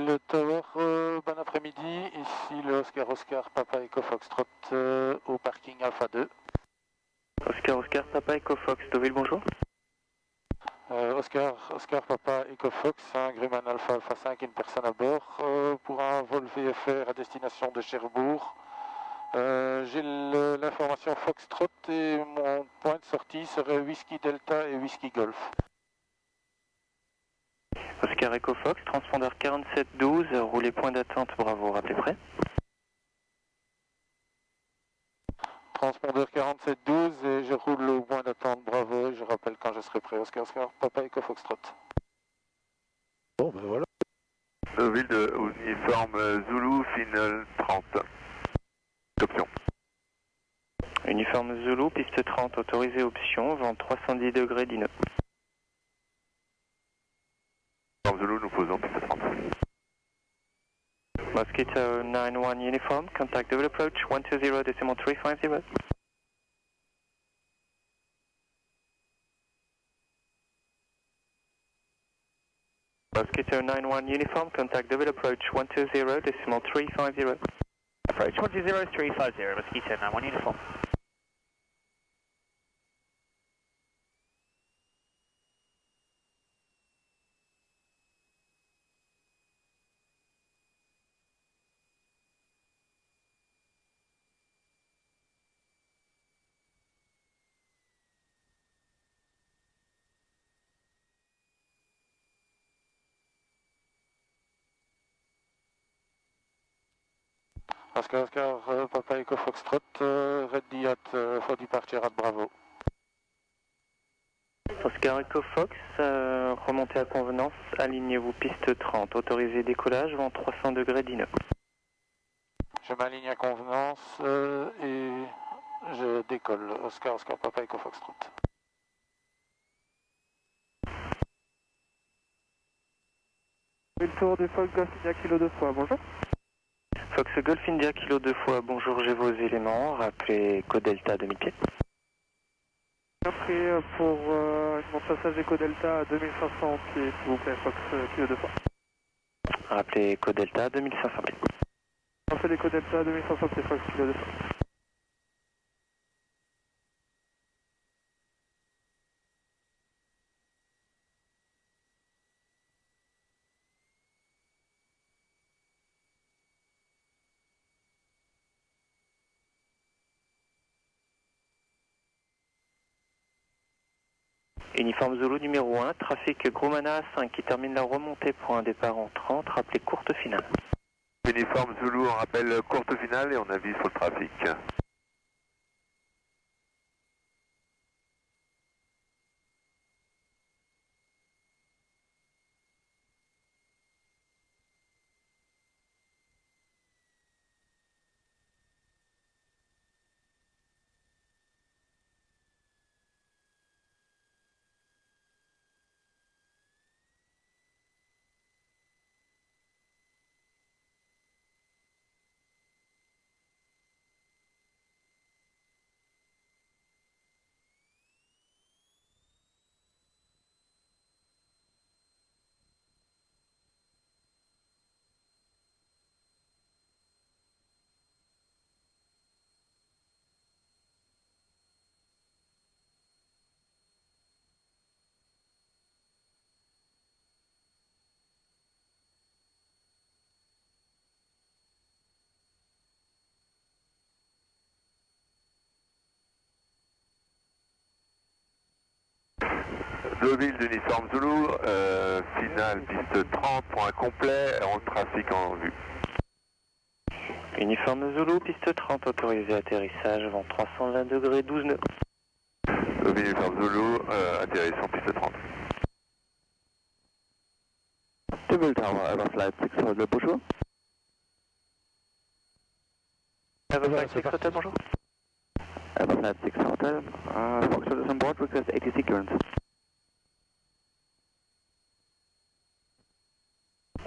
Ville Tower, bon après-midi, ici le Oscar Papa Echo Foxtrot au parking Alpha 2. Oscar Papa Echo Fox, Deauville, bonjour. Oscar Papa Echo Fox, un Grumman Alpha 5, une personne à bord pour un vol VFR à destination de Cherbourg. J'ai l'information Foxtrot et mon point de sortie serait Whisky Delta et Whisky Golf. Oscar Echo Fox, transpondeur 4712, roulez point d'attente, bravo, rappelez prêt. Transpondeur 4712 et je roule au point d'attente, bravo, et je rappelle quand je serai prêt. Oscar Papa Echo Foxtrot. Bon ben voilà. Deauville de uniforme Zulu, final 30. Option. Uniforme Zulu, piste 30, autorisé option, vent 310 degrés d'inno. Uniforme Zulu, nous posons piste 30. Mosquito 91 uniform, contact double approach 120.350. Mosquito 91 uniform, contact double approach 120.350. Approach 120.350, Mosquito 91 uniform. Oscar Papa Echo Foxtrot, ready at for departure at Bravo. Oscar Echo Fox, remontez à convenance, alignez-vous piste 30, autorisé décollage, vent 300 degrés d'inno. Je m'aligne à convenance et je décolle. Oscar Papa Echo Foxtrot. Le tour du Fox Golf India Kilo 2 fois, bonjour. Fox Golf India Kilo 2 fois, bonjour, j'ai vos éléments, rappelez code Delta 2000 pieds. Après pour mon passage Eco Delta à 2500 pieds, s'il vous plaît, Fox Kilo 2 fois. Rappelez code Delta 2500 pieds. On fait l'Eco Delta à 2500 pieds, Fox Kilo 2 fois. Uniforme Zulu numéro 1, trafic Grumana 5 qui termine la remontée pour un départ en 30, rappelez courte finale. Uniforme Zulu, on rappelle courte finale et on avise sur le trafic. Deauville d'uniforme Zulu, finale piste 30, point complet, on trafic en vue. Uniforme Zulu, piste 30, autorisé atterrissage, vent 320 degrés 12 nœuds. Deauville uniforme Zulu, atterrissons piste 30. Deauville Tower, Ever Flight 6 bonjour. Ever Flight 6 Hotel, bonjour. Ever Flight 6 Hotel, Foxtrot is on board, request ATC clearance.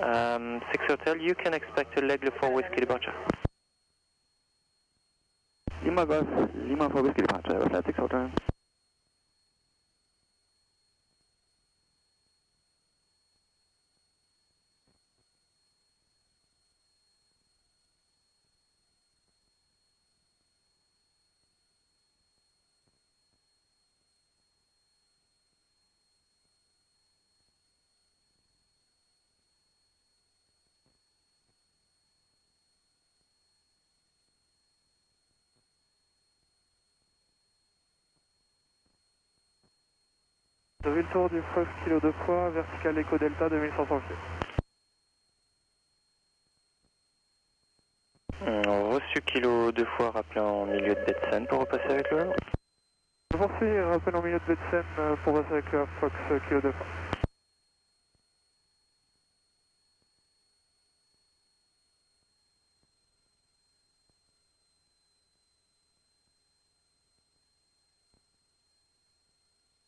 6 Hotel, you can expect a leg for whiskey departure. Lima Golf, Lima for whiskey departure, Ever Flight 6 Hotel. Vous avez le tour du Fox kilo 2 fois, vertical Echo Delta 2500 pieds. Reçu kilo 2 fois, rappelé en milieu de Betsen pour repasser avec le Je poursuis, rappel en milieu de Betsen pour passer avec le Fox kilo 2 fois.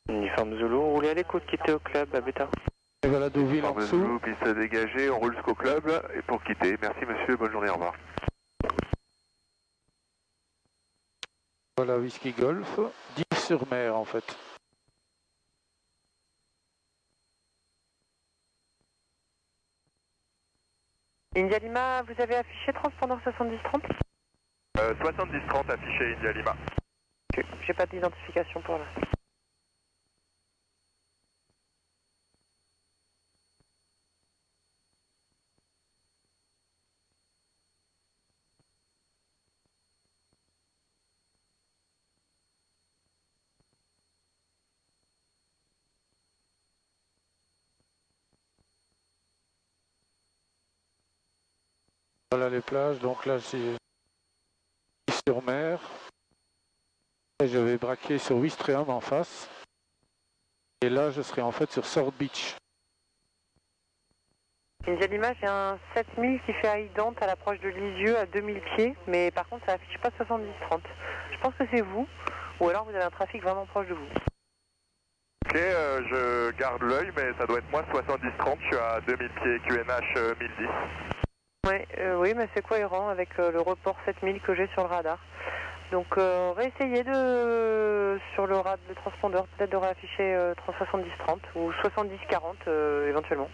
Uniforme Zulu, roulez à l'écoute, quittez au club à Beta. Et voilà Deauville en Forme dessous. Zulu, piste dégagée, on roule jusqu'au club et pour quitter. Merci monsieur, bonne journée, au revoir. Voilà Whisky Golf. 10 sur mer en fait. India Lima, vous avez affiché transpondeur 7030 70-30 affiché India Lima. Ok, j'ai pas d'identification pour l'instant. Voilà les plages, donc là c'est sur mer. Et je vais braquer sur Ouistreham en face. Et là je serai en fait sur Sword Beach. India Lima, j'ai un 7000 qui fait à Idente à l'approche de Lisieux à 2000 pieds, mais par contre ça affiche pas 70-30. Je pense que c'est vous, ou alors vous avez un trafic vraiment proche de vous. Ok, je garde l'œil, mais ça doit être moi 70-30, je suis à 2000 pieds QNH 1010. Ouais, oui, mais c'est cohérent avec le report 7000 que j'ai sur le radar. Donc réessayez de sur le transpondeur peut-être de réafficher 70-30 ou 70-40 éventuellement.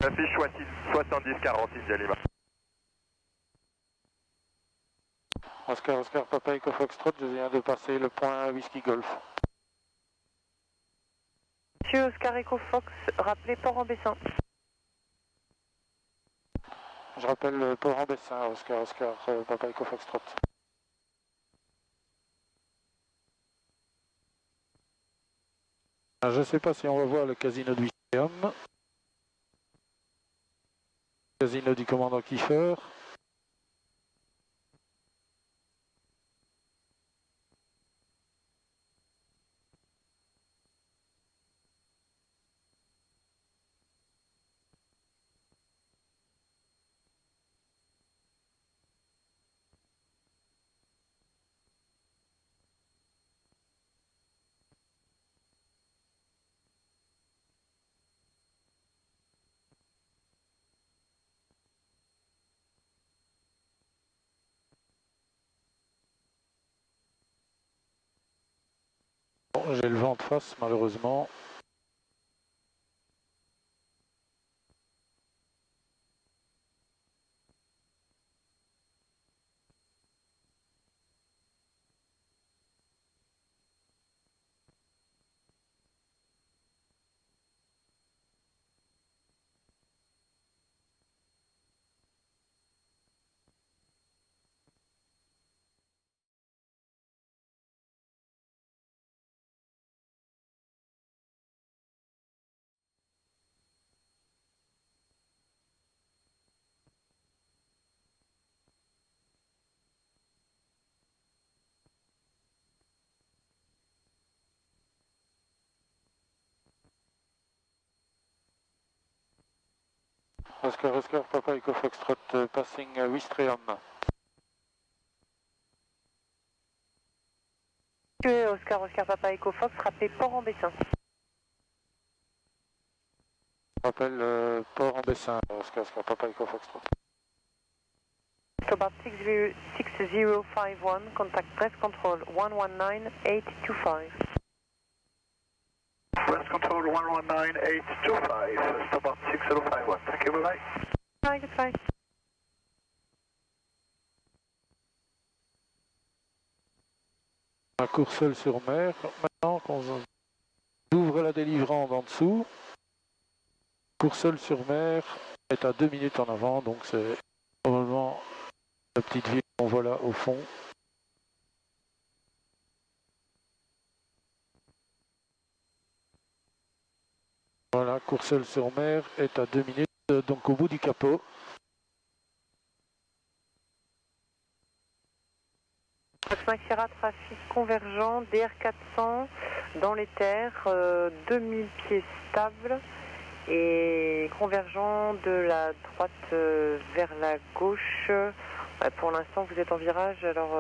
Affiche 70-40 India Lima. Oscar Papa Echo Foxtrot, je viens de passer le point Whisky Golf. Monsieur Oscar Echo Fox, rappelez Port-en-Bessin. Je rappelle Port-en-Bessin, Oscar Papa Echo Foxtrot. Je ne sais pas si on va voir le casino de Ouistreham. Casino du commandant Kiefer. Bon, j'ai le vent de face malheureusement. Oscar Papa Echo Foxtrot, passing Ouistreham. Oscar Papa Echo Fox, rappelez Port-en-Bessin. Je rappelle Port-en-Bessin, Oscar Papa Echo Foxtrot. About 6051, contact press control 119825. Press control 119825, Stobart 6051. Thank you, bye-bye. Bye, goodbye. Un Courseul sur mer. Maintenant qu'on ouvre la délivrande en dessous, Courseul sur mer est à 2 minutes en avant, donc c'est probablement la petite ville qu'on voit là au fond. Voilà, Courseulles-sur-Mer est à 2 minutes, donc au bout du capot. Fox Sierra, trafic convergent, DR400 dans les terres, 2000 pieds stables et convergent de la droite vers la gauche. Pour l'instant, vous êtes en virage, alors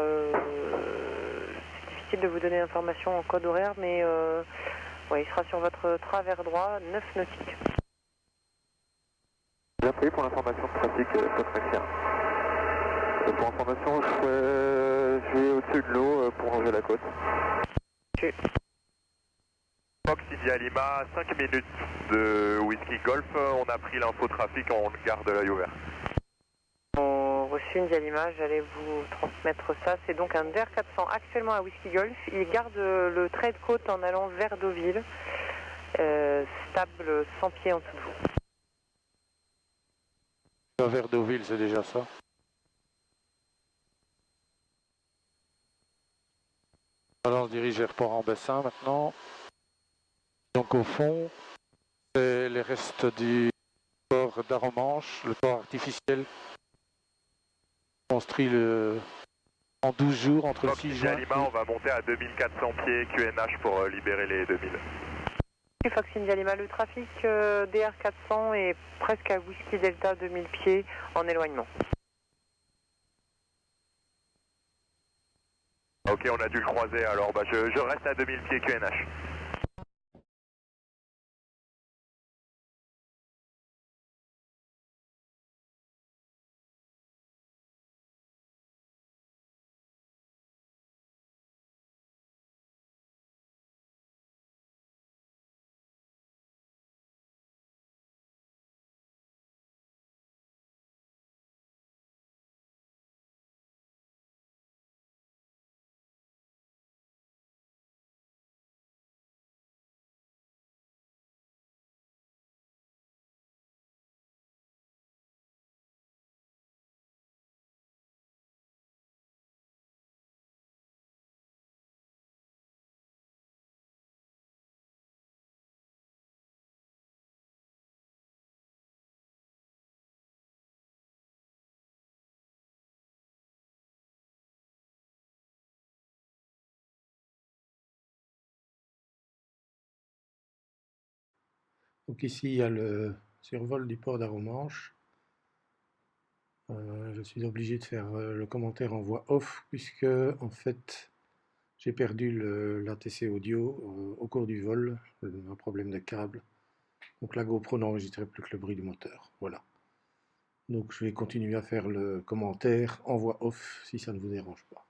c'est difficile de vous donner l'information en code horaire, mais il sera sur votre travers droit, 9 nautiques. Bien pris pour l'information de trafic, Fox Sierra. Pour information, je vais au-dessus de l'eau pour ranger la côte. Okay. Fox India Lima, 5 minutes de Whisky Golf, on a pris l'info trafic, on garde l'œil ouvert. On reçu une l'image, j'allais vous transmettre ça. C'est donc un DR400 actuellement à Whisky Golf. Il garde le trait de côte en allant vers Deauville, stable 100 pieds en dessous de vous. Vers Deauville, c'est déjà ça. Alors on se dirige vers Port-en-Bessin maintenant. Donc au fond, c'est les restes du port d'Aromanche, le port artificiel, construit en 12 jours entre le 6 juin. Lima, on va monter à 2400 pieds QNH pour libérer les 2000. Fox India Lima, le trafic DR400 est presque à Whisky Delta 2000 pieds en éloignement. Ok, on a dû le croiser, alors je reste à 2000 pieds QNH. Donc ici, il y a le survol du port d'Aromanche. Je suis obligé de faire le commentaire en voix off puisque en fait j'ai perdu l'ATC audio au cours du vol, un problème de câble. Donc la GoPro n'enregistrait plus que le bruit du moteur. Voilà. Donc je vais continuer à faire le commentaire en voix off si ça ne vous dérange pas.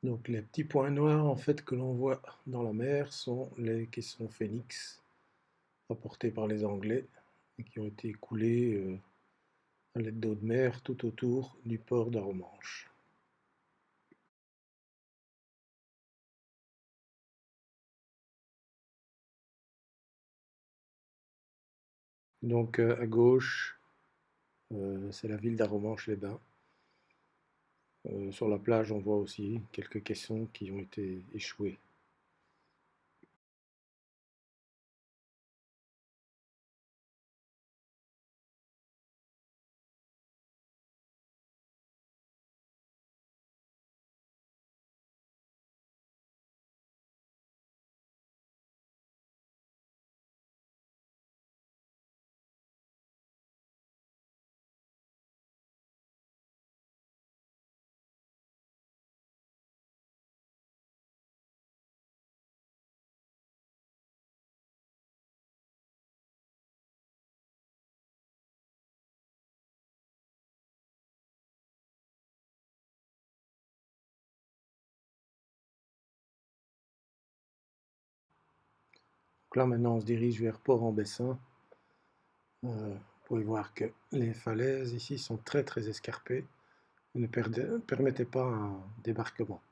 Donc les petits points noirs en fait que l'on voit dans la mer sont les caissons Phoenix rapportés par les Anglais et qui ont été coulés à l'aide d'eau de mer tout autour du port d'Aromanche. Donc à gauche, c'est la ville d'Aromanche-les-Bains. Sur la plage, on voit aussi quelques caissons qui ont été échoués. Donc là maintenant on se dirige vers Port-en-Bessin. Vous pouvez voir que les falaises ici sont très escarpées et ne permettaient pas un débarquement.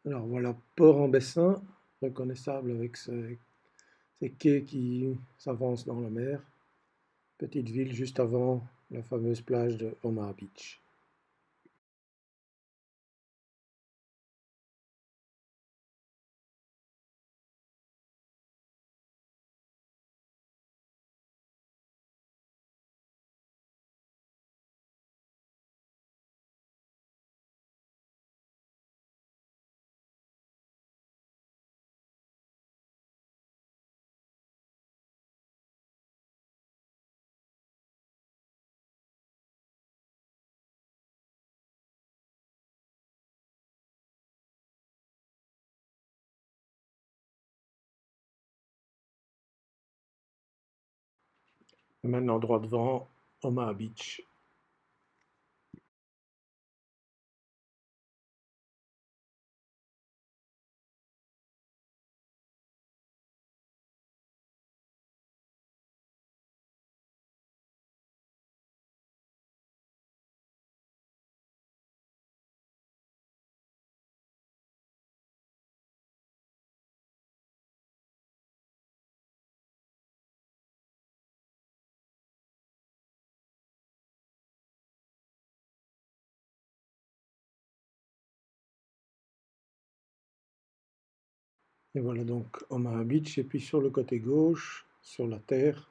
Alors voilà, Port-en-Bessin, reconnaissable avec ces quais qui s'avancent dans la mer. Petite ville juste avant la fameuse plage de Omaha Beach. Et maintenant droit devant Omaha Beach. Et voilà donc Omaha Beach. Et puis sur le côté gauche, sur la terre,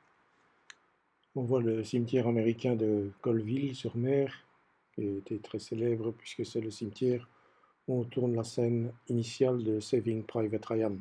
on voit le cimetière américain de Colville-sur-Mer, qui était très célèbre puisque c'est le cimetière où on tourne la scène initiale de Saving Private Ryan.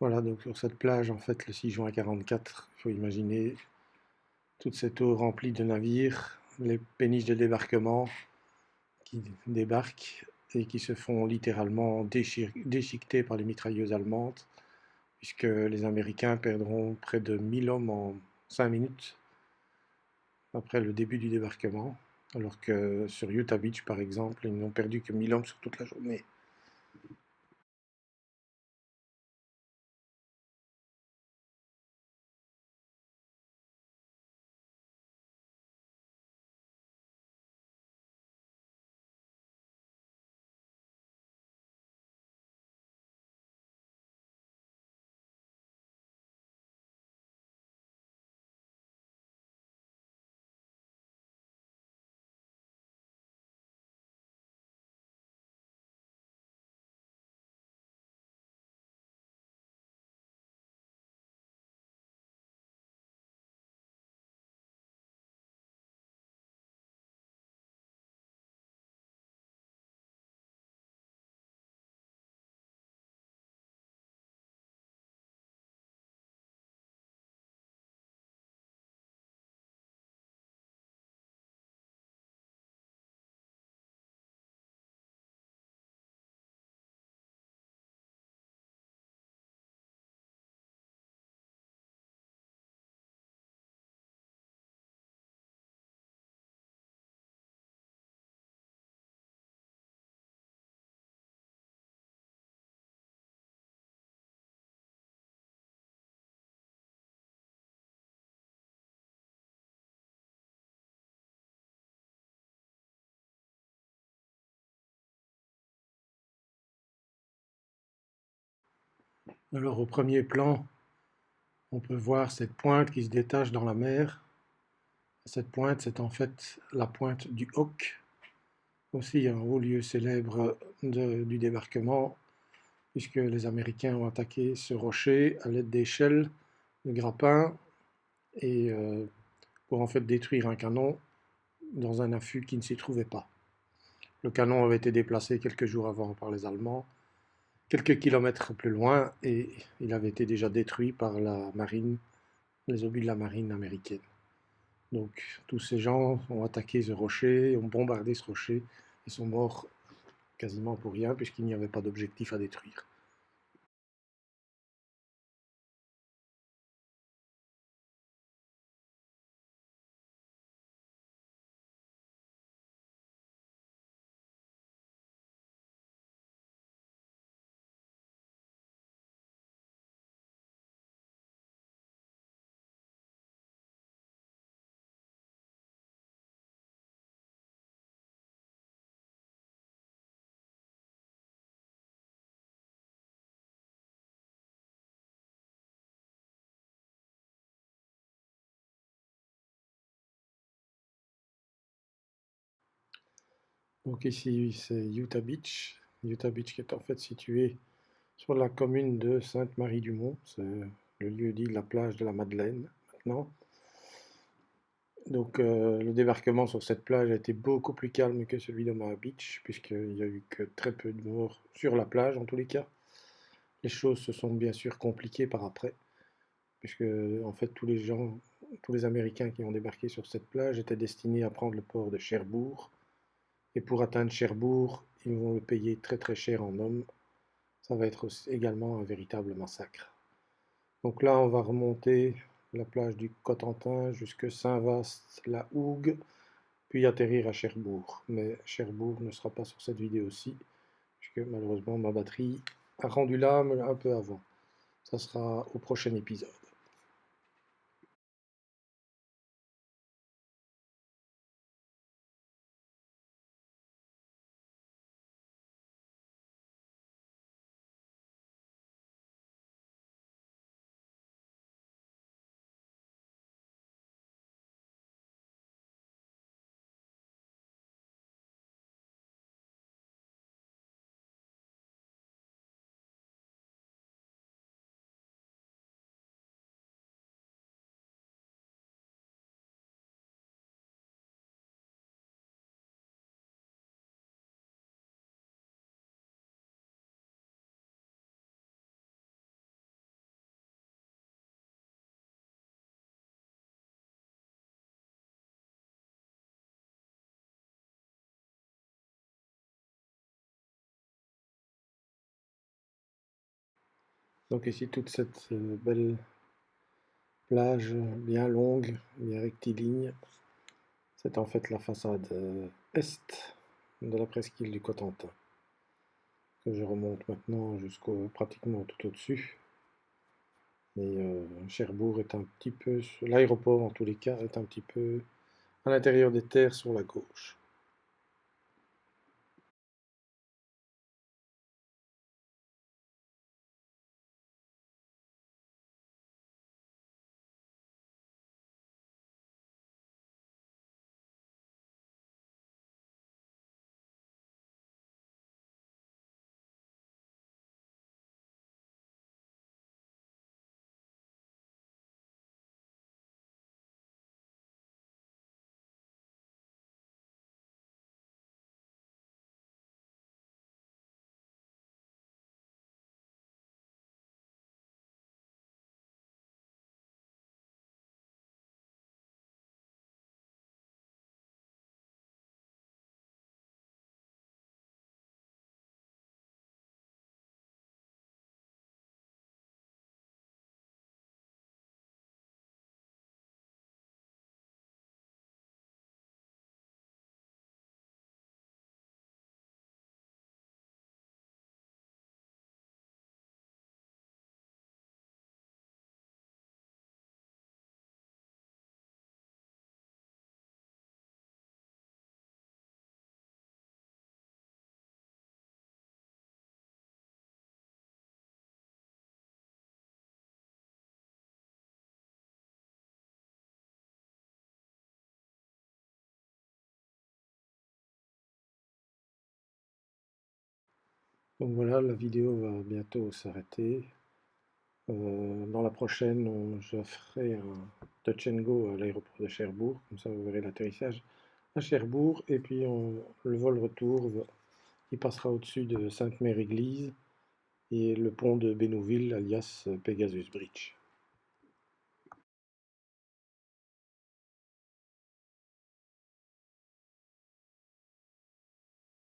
Voilà, donc sur cette plage, en fait, le 6 juin 1944, il faut imaginer toute cette eau remplie de navires, les péniches de débarquement qui débarquent et qui se font littéralement déchiqueter par les mitrailleuses allemandes, puisque les Américains perdront près de 1000 hommes en 5 minutes après le début du débarquement, alors que sur Utah Beach, par exemple, ils n'ont perdu que 1000 hommes sur toute la journée. Alors au premier plan, on peut voir cette pointe qui se détache dans la mer. Cette pointe, c'est en fait la pointe du Hawk, aussi un haut lieu célèbre du débarquement, puisque les Américains ont attaqué ce rocher à l'aide d'échelles, de grappins, et pour en fait détruire un canon dans un affût qui ne s'y trouvait pas. Le canon avait été déplacé quelques jours avant par les Allemands, quelques kilomètres plus loin, et il avait été déjà détruit par la marine, les obus de la marine américaine. Donc tous ces gens ont attaqué ce rocher, ont bombardé ce rocher, et sont morts quasiment pour rien, puisqu'il n'y avait pas d'objectif à détruire. Donc ici c'est Utah Beach qui est en fait situé sur la commune de Sainte-Marie-du-Mont, c'est le lieu dit la plage de la Madeleine maintenant. Donc le débarquement sur cette plage a été beaucoup plus calme que celui d'Omaha Beach, puisqu'il n'y a eu que très peu de morts sur la plage en tous les cas. Les choses se sont bien sûr compliquées par après, puisque en fait tous les Américains qui ont débarqué sur cette plage étaient destinés à prendre le port de Cherbourg, et pour atteindre Cherbourg, ils vont le payer très très cher en hommes. Ça va être également un véritable massacre. Donc là, on va remonter la plage du Cotentin jusque Saint-Vaast-la-Hougue, puis atterrir à Cherbourg. Mais Cherbourg ne sera pas sur cette vidéo-ci, puisque malheureusement ma batterie a rendu l'âme un peu avant. Ça sera au prochain épisode. Donc ici, toute cette belle plage bien longue, bien rectiligne, c'est en fait la façade est de la presqu'île du Cotentin, que je remonte maintenant jusqu'au pratiquement tout au-dessus. Et Cherbourg est un petit peu, l'aéroport en tous les cas, est un petit peu à l'intérieur des terres sur la gauche. Donc voilà, la vidéo va bientôt s'arrêter. Dans la prochaine, je ferai touch and go à l'aéroport de Cherbourg, comme ça vous verrez l'atterrissage à Cherbourg, et puis le vol retour il passera au-dessus de Sainte-Mère-Église et le pont de Bénouville alias Pegasus Bridge.